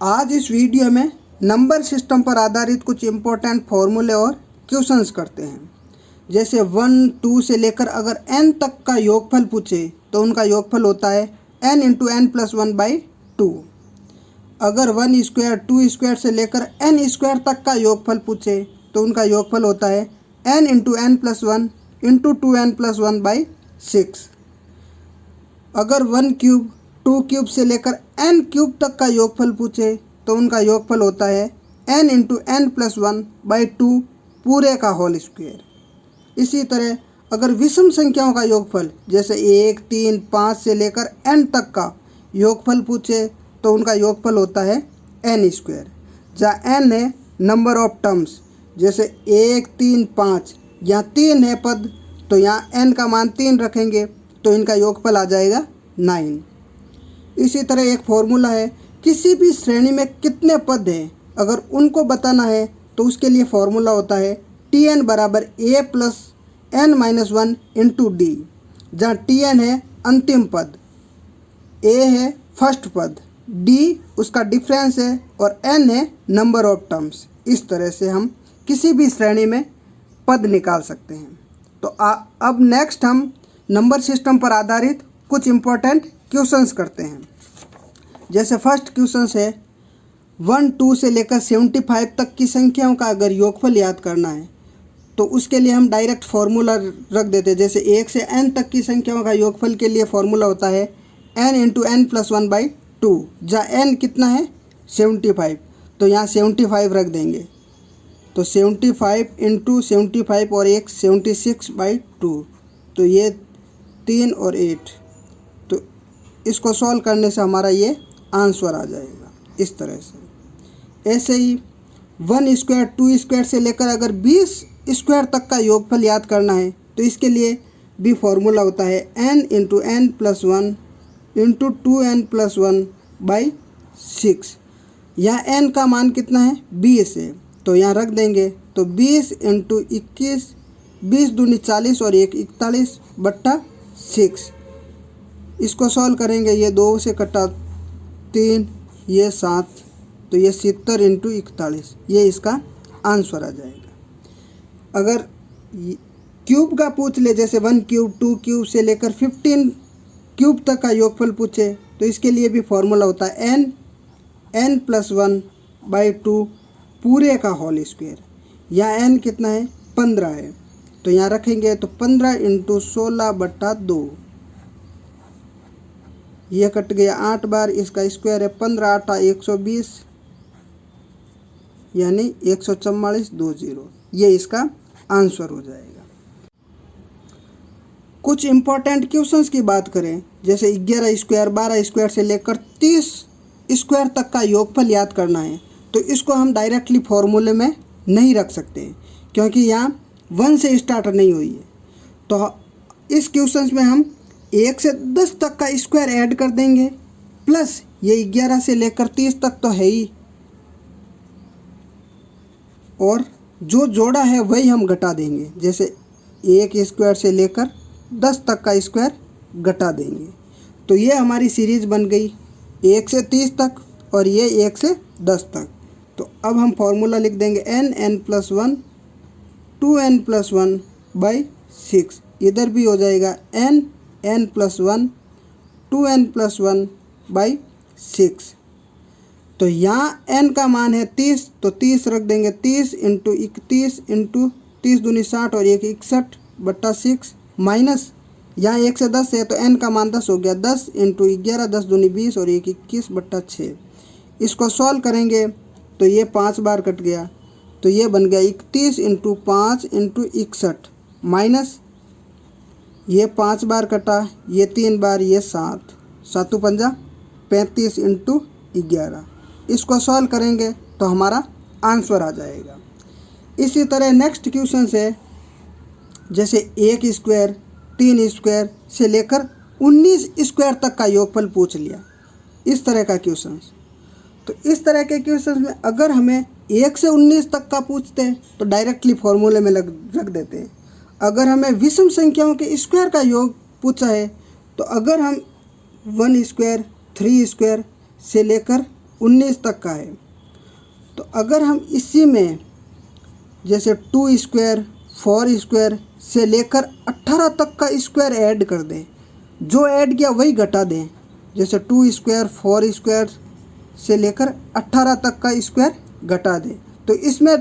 आज इस वीडियो में नंबर सिस्टम पर आधारित कुछ इम्पोर्टेंट फॉर्मूले और क्वेश्चंस करते हैं। जैसे 1, 2 से लेकर अगर n तक का योगफल पूछे तो उनका योगफल होता है n इंटू एन प्लस 1/2। अगर 1 स्क्वायर 2 स्क्वायर से लेकर n स्क्वायर तक का योगफल पूछे तो उनका योगफल होता है n into n plus 1 into 2n plus 1/6। अगर 1 क्यूब 2 क्यूब से लेकर n क्यूब तक का योगफल पूछे तो उनका योगफल होता है n इंटू एन प्लस 1/2 पूरे का होल स्क्वायर। इसी तरह अगर विषम संख्याओं का योगफल जैसे 1, 3, 5 से लेकर n तक का योगफल पूछे तो उनका योगफल होता है n स्क्वायर, जहाँ n है नंबर ऑफ टर्म्स। जैसे 1, 3, 5, यहाँ 3 है पद तो यहाँ n का मान 3 रखेंगे तो इनका योगफल आ जाएगा 9। इसी तरह एक फॉर्मूला है, किसी भी श्रेणी में कितने पद हैं अगर उनको बताना है तो उसके लिए फॉर्मूला होता है Tn बराबर a plus n minus 1 into D, जहाँ Tn है अंतिम पद, a है फर्स्ट पद, d उसका डिफरेंस है और n है नंबर ऑफ टर्म्स। इस तरह से हम किसी भी श्रेणी में पद निकाल सकते हैं। तो अब नेक्स्ट हम नंबर सिस्टम पर आधारित कुछ इम्पोर्टेंट क्वेश्चंस करते हैं। जैसे फर्स्ट क्वेश्चंस है 1, 2 से लेकर 75 तक की संख्याओं का अगर योगफल याद करना है तो उसके लिए हम डायरेक्ट फार्मूला रख देते हैं। जैसे 1 से n तक की संख्याओं का योगफल के लिए फार्मूला होता है n इंटू एन प्लस 1/2, जहाँ n कितना है 75, तो यहाँ 75 रख देंगे। तो 75 इंटू 75 और 1 76/2, तो ये 3 और 8, तो इसको सॉल्व करने से हमारा ये आंसर आ जाएगा इस तरह से। ऐसे ही 1 स्क्वायर 2 स्क्वायर से लेकर अगर 20 स्क्वायर तक का योगफल याद करना है तो इसके लिए भी फॉर्मूला होता है n into n plus 1 into 2n plus 1/6। यहाँ n का मान कितना है 20 है तो यहाँ रख देंगे। तो 20 इंटू 21, 20 दूनी 40 और 1 41/6। इसको सॉल्व करेंगे, ये 2 से कटा 3, ये 7, तो ये 70 इंटू 41, ये इसका आंसर आ जाएगा। अगर क्यूब का पूछ ले, जैसे 1 क्यूब 2 क्यूब से लेकर 15 क्यूब तक का योगफल पूछे तो इसके लिए भी फॉर्मूला होता है n प्लस 1/2 पूरे का होल स्क्वायर। यहाँ n कितना है 15 है तो यहाँ रखेंगे, तो 15 इंटू 16/2, यह कट गया 8 बार, इसका स्क्वायर है 15 8 120 यानी 144/20, ये इसका आंसर हो जाएगा। कुछ इम्पोर्टेंट क्वेश्चंस की बात करें, जैसे 11 स्क्वायर 12 स्क्वायर से लेकर 30 स्क्वायर तक का योगफल याद करना है तो इसको हम डायरेक्टली फॉर्मूले में नहीं रख सकते क्योंकि यहाँ 1 से स्टार्ट नहीं हुई है। तो इस क्वेश्चंस में हम 1 से 10 तक का स्क्वायर ऐड कर देंगे, प्लस ये 11 से लेकर 30 तक तो है ही, और जो जोड़ा है वही हम घटा देंगे। जैसे 1 स्क्वायर से लेकर 10 तक का स्क्वायर घटा देंगे, तो ये हमारी सीरीज़ बन गई 1 से 30 तक और ये 1 से 10 तक। तो अब हम फॉर्मूला लिख देंगे n प्लस 1 2n प्लस 1/6, इधर भी हो जाएगा n प्लस 1 2n प्लस 1/6। तो यहाँ n का मान है 30 तो 30 रख देंगे, 30 इंटू 31 इंटू 30 दूनी 60 और 1 61/6 माइनस यहाँ 1 से 10 है तो n का मान 10 हो गया, 10 इंटू 11 10 दूनी 20 और 1 21/6। इसको सॉल्व करेंगे तो ये 5 बार कट गया, तो ये बन गया 31 इंटू 5 इंटू 61 माइनस ये 5 बार कटा, ये 3 बार, ये 7 7 पंजा 35 इंटू 11। इसको सॉल्व करेंगे तो हमारा आंसर आ जाएगा। इसी तरह नेक्स्ट क्वेश्चन है, जैसे 1 स्क्वायर 3 स्क्वायर से लेकर 19 स्क्वायर तक का योगफल पूछ लिया, इस तरह का क्वेश्चन। तो इस तरह के क्वेश्चन में अगर हमें 1 से 19 तक का पूछते हैं तो डायरेक्टली फॉर्मूले में रख देते हैं। अगर हमें विषम संख्याओं के स्क्वायर का योग पूछा है तो अगर हम 1 स्क्वायर 3 स्क्वायर से लेकर 19 तक का है। तो अगर हम इसी में जैसे 2 स्क्वायर 4 स्क्वायर से लेकर 18 तक का स्क्वायर ऐड कर दें, जो ऐड किया वही घटा दें, जैसे 2 स्क्वायर 4 स्क्वायर से लेकर 18 तक का स्क्वायर घटा दें, तो इसमें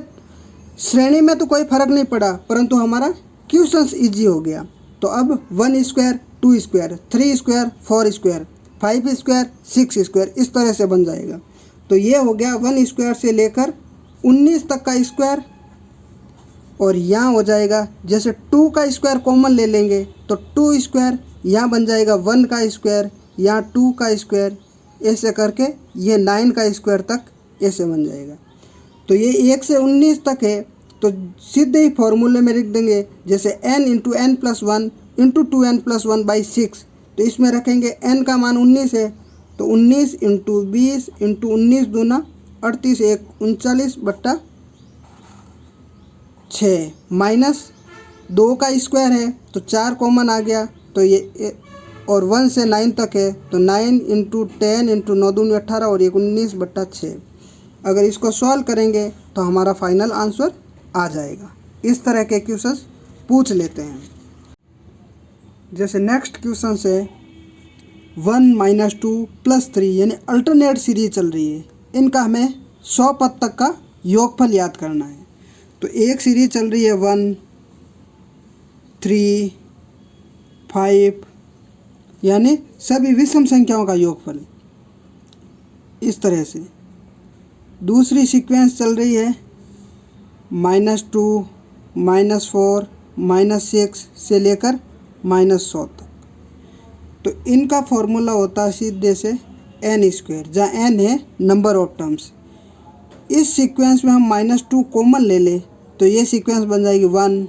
श्रेणी में तो कोई फ़र्क नहीं पड़ा, परंतु हमारा क्वेश्चन इजी हो गया। तो अब 1 square 2 square 3 square 4 square 5 square 6 square इस तरह से बन जाएगा। तो ये हो गया 1 स्क्वायर से लेकर 19 तक का स्क्वायर। और यहाँ हो जाएगा जैसे 2 का स्क्वायर कॉमन ले लेंगे तो 2 स्क्वायर, यहाँ बन जाएगा 1 का स्क्वायर, यहाँ 2 का स्क्वायर, ऐसे करके ये 9 का स्क्वायर तक ऐसे बन जाएगा। तो ये 1 से 19 तक है, तो सीधे ही फॉर्मूले में लिख देंगे जैसे n into n plus 1 into 2n plus 1 by 6। तो इसमें रखेंगे n का मान 19 है, तो 19 इंटू 20 इंटू 19 दूना 38 1 39 बट्टा 6 माइनस 2 का स्क्वायर है तो 4 कॉमन आ गया, तो ये और 1 से 9 तक है तो 9 इंटू 10 इंटू 9 दूनी 18 और 19 बट्टा 6। अगर इसको सॉल्व करेंगे तो हमारा फाइनल आंसर आ जाएगा। इस तरह के क्वेश्चन पूछ लेते हैं। जैसे नेक्स्ट क्वेश्चन से 1 माइनस 2 प्लस 3 यानी अल्टरनेट सीरीज चल रही है, इनका हमें 100 पद तक का योगफल याद करना है। तो एक सीरीज चल रही है 1 3 5 यानी सभी विषम संख्याओं का योगफल इस तरह से। दूसरी सीक्वेंस चल रही है -2 -4 -6 से लेकर -100 तक। तो इनका फॉर्मूला होता है सीधे से n स्क्वायर, जहाँ n है नंबर ऑफ टर्म्स। इस सीक्वेंस में हम -2 कॉमन ले लें तो ये सीक्वेंस बन जाएगी 1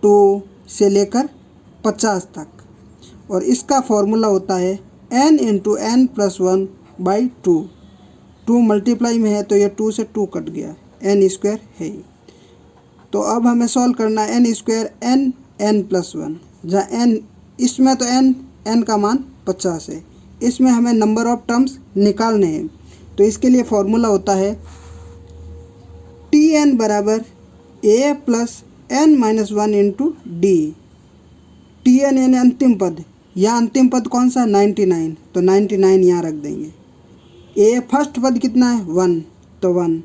2 से लेकर 50 तक। और इसका फॉर्मूला होता है n into n plus 1 by 2। 2 multiply में है तो ये 2 से 2 कट गया, n स्क्वायर है ही। तो अब हमें सॉल्व करना है n स्क्वायर n प्लस 1, जहाँ n इसमें तो n का मान 50 है, इसमें हमें नंबर ऑफ टर्म्स निकालने हैं। तो इसके लिए फॉर्मूला होता है Tn बराबर a plus n minus 1 into D. Tn यानी अंतिम पद, यहाँ अंतिम पद कौन सा 99, तो 99 यहाँ रख देंगे। a फर्स्ट पद कितना है 1, तो 1।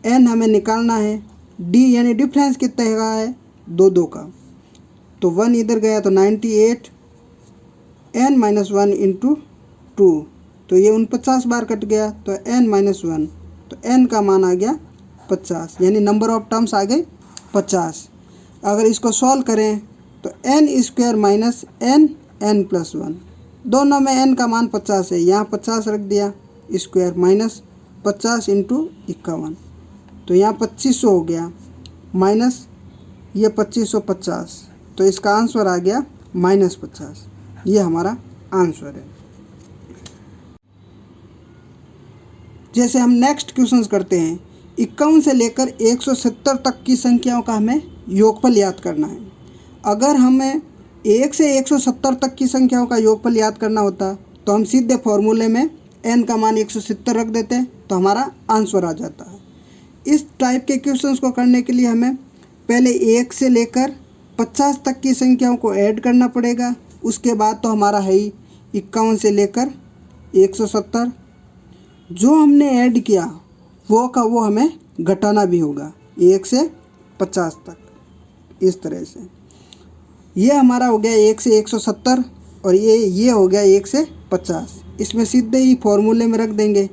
n हमें निकालना है, d यानी डिफरेंस कितने का है 2 का, तो 1 इधर गया तो 98 n माइनस 1 इंटू 2, तो ये 49 बार कट गया तो n माइनस 1, तो n का मान आ गया 50 यानी नंबर ऑफ टर्म्स आ गए 50। अगर इसको सॉल्व करें तो n square minus n plus 1, दोनों में n का मान 50 है, यहाँ 50 रख दिया स्क्वायर माइनस 50 इंटू 51, तो यहाँ 2500 हो गया माइनस ये 2550, तो इसका आंसर आ गया -50। ये हमारा आंसर है। जैसे हम नेक्स्ट क्वेश्चन करते हैं, 51 से लेकर 170 तक की संख्याओं का हमें योगफल याद करना है। अगर हमें 1 से 170 तक की संख्याओं का योगफल याद करना होता तो हम सीधे फॉर्मूले में n का मान 170 रख देते तो हमारा आंसर आ जाता है। इस टाइप के क्वेश्चंस को करने के लिए हमें पहले 1 से लेकर 50 तक की संख्याओं को ऐड करना पड़ेगा, उसके बाद तो हमारा है ही 51 से लेकर 170। जो हमने ऐड किया वो हमें घटाना भी होगा 1 से 50 तक, इस तरह से। ये हमारा हो गया 1 से 170 और ये हो गया 1 से 50। इसमें सीधे ही फॉर्मूले में रख देंगे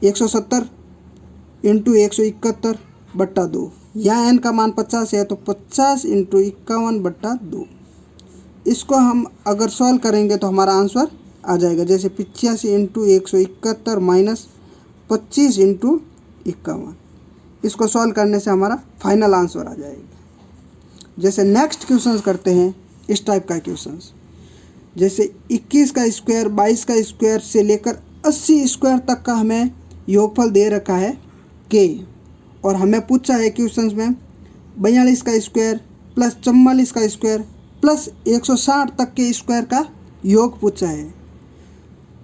170 इंटू 171 बट्टा 2, यहाँ n का मान 50 है तो 50 इंटू 51 बट्टा 2। इसको हम अगर सॉल्व करेंगे तो हमारा आंसर आ जाएगा जैसे 85 इंटू 171 माइनस 25 इंटू 51। इसको सॉल्व करने से हमारा फाइनल आंसर आ जाएगा। जैसे नेक्स्ट क्वेश्चंस करते हैं इस टाइप का क्वेश्चंस, जैसे 21 का स्क्वायर 22 का स्क्वायर से लेकर 80 स्क्वायर तक का हमें योगफल दे रखा है k, और हमें पूछा है क्वेश्चंस में 42 का स्क्वायर प्लस 44 का स्क्वायर प्लस 160 तक के स्क्वायर का योग पूछा है।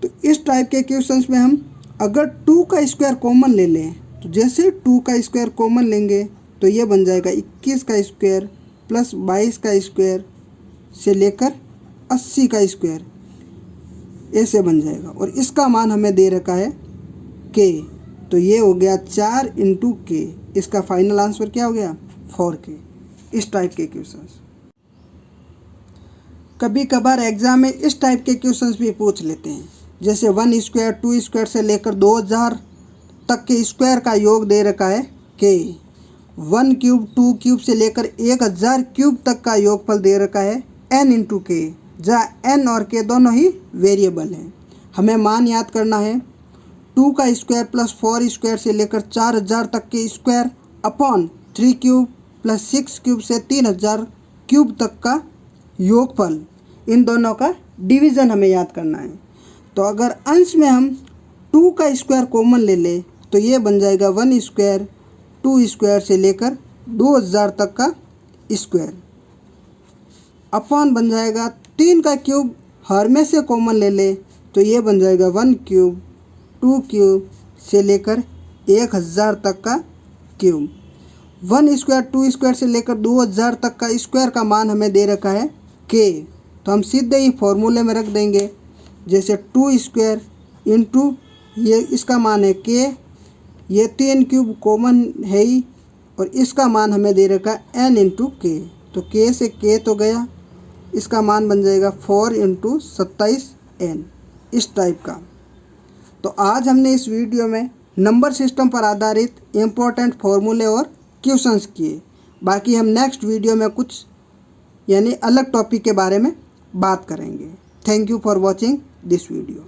तो इस टाइप के क्वेश्चंस में हम अगर 2 का स्क्वायर कॉमन ले लें तो जैसे 2 का स्क्वायर कॉमन लेंगे तो ये बन जाएगा 21 का स्क्वायर प्लस 22 का स्क्वायर से लेकर 80 का स्क्वायर, ऐसे बन जाएगा। और इसका मान हमें दे रखा है k, तो ये हो गया 4 इंटू के। इसका फाइनल आंसर क्या हो गया 4k। इस टाइप के क्वेश्चंस कभी कभार एग्जाम में इस टाइप के क्वेश्चंस भी पूछ लेते हैं, जैसे 1 स्क्वायर 2 स्क्वायर से लेकर 2000 तक के स्क्वायर का योग दे रखा है k। 1 क्यूब 2 क्यूब से लेकर 1000 क्यूब तक का योगफल दे रखा है n इंटू के, जहाँ n और k दोनों ही वेरिएबल हैं। हमें मान याद करना है 2 का स्क्वायर प्लस 4 स्क्वायर से लेकर 4000 तक के square upon 3 cube plus 6 cube से 3000 क्यूब तक का योगफल, इन दोनों का डिवीज़न हमें याद करना है। तो अगर अंश में हम 2 का स्क्वायर कॉमन ले लें तो ये बन जाएगा 1 स्क्वायर 2 स्क्वायर से लेकर 2000 तक का स्क्वायर अपॉन बन जाएगा 3 का क्यूब हर में से कॉमन ले ले तो ये बन जाएगा 1 क्यूब 2 क्यूब से लेकर 1000 तक का क्यूब। 1 स्क्वायर 2 स्क्वायर से लेकर 2000 तक का स्क्वायर का मान हमें दे रखा है k, तो हम सीधे ही फॉर्मूले में रख देंगे। जैसे 2 स्क्वायर इंटू ये इसका मान है k, ये 3 क्यूब कॉमन है ही, और इसका मान हमें दे रखा है n इंटू के, तो k से k तो गया, इसका मान बन जाएगा 4 इंटू 27n, इस टाइप का। तो आज हमने इस वीडियो में नंबर सिस्टम पर आधारित इम्पोर्टेंट फॉर्मूले और क्वेश्चंस किए। बाकी हम नेक्स्ट वीडियो में कुछ यानी अलग टॉपिक के बारे में बात करेंगे। Thank you for watching this video.